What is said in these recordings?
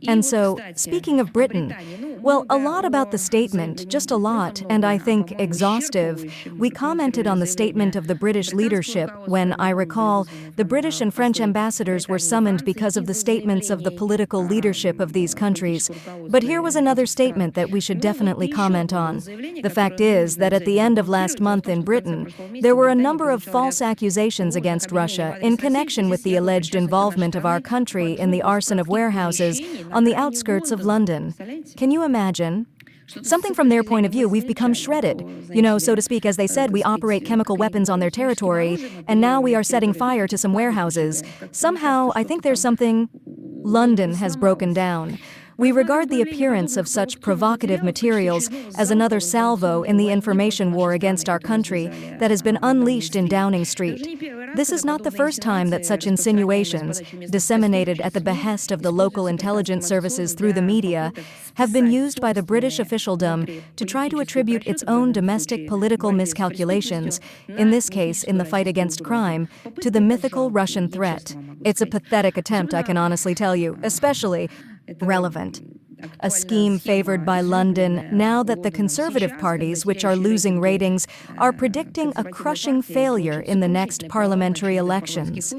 And so, speaking of Britain, well, a lot about the statement, just a lot, and I think exhaustive. We commented on the statement of the British leadership when, I recall, the British and French ambassadors were summoned because of the statements of the political leadership of these countries. But here was another statement that we should definitely comment on. The fact is that at the end of last month in Britain, there were a number of false accusations against Russia in connection with the alleged involvement of our country in the arson of warehouses on the outskirts of London. Can you imagine? Something from their point of view, we've become shredded. You know, so to speak, as they said, we operate chemical weapons on their territory, and now we are setting fire to some warehouses. Somehow, I think there's something. London has broken down. We regard the appearance of such provocative materials as another salvo in the information war against our country that has been unleashed in Downing Street. This is not the first time that such insinuations, disseminated at the behest of the local intelligence services through the media, have been used by the British officialdom to try to attribute its own domestic political miscalculations, in this case in the fight against crime, to the mythical Russian threat. It's a pathetic attempt, I can honestly tell you, especially relevant. A scheme favored by London now that the conservative parties, which are losing ratings, are predicting a crushing failure in the next parliamentary elections.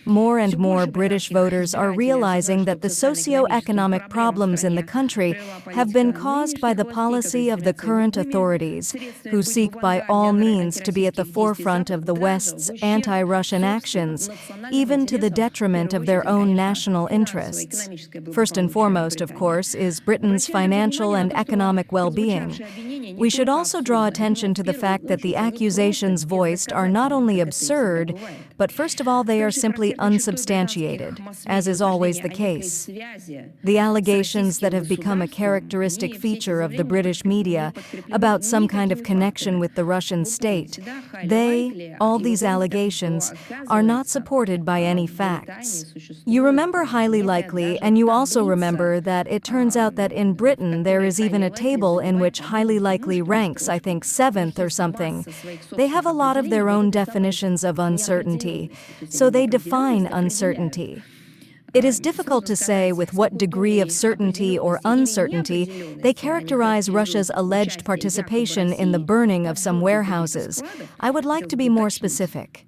More and more British voters are realizing that the socio-economic problems in the country have been caused by the policy of the current authorities, who seek by all means to be at the forefront of the West's anti-Russian actions, even to the detriment of their own national interests. First and foremost, of course, is Britain's financial and economic well-being. We should also draw attention to the fact that the accusations voiced are not only absurd, but first of all, they are simply unsubstantiated, as is always the case. The allegations that have become a characteristic feature of the British media about some kind of connection with the Russian state, all these allegations, are not supported by any facts. You remember highly likely, and you also remember that it turns out that in Britain there is even a table in which highly likely ranks, I think, 7th or something. They have a lot of their own definitions of uncertainty, so they define uncertainty. It is difficult to say with what degree of certainty or uncertainty they characterize Russia's alleged participation in the burning of some warehouses. I would like to be more specific.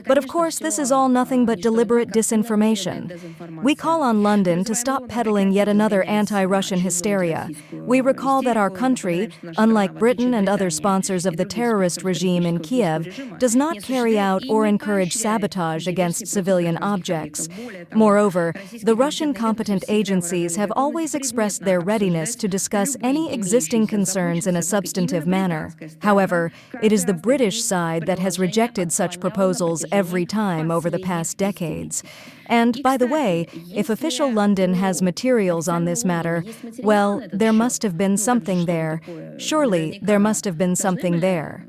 But of course, this is all nothing but deliberate disinformation. We call on London to stop peddling yet another anti-Russian hysteria. We recall that our country, unlike Britain and other sponsors of the terrorist regime in Kiev, does not carry out or encourage sabotage against civilian objects. Moreover, the Russian competent agencies have always expressed their readiness to discuss any existing concerns in a substantive manner. However, it is the British side that has rejected such proposals every time over the past decades. And, by the way, if official London has materials on this matter, well, there must have been something there. Surely, there must have been something there.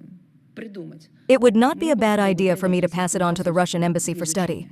It would not be a bad idea for me to pass it on to the Russian embassy for study.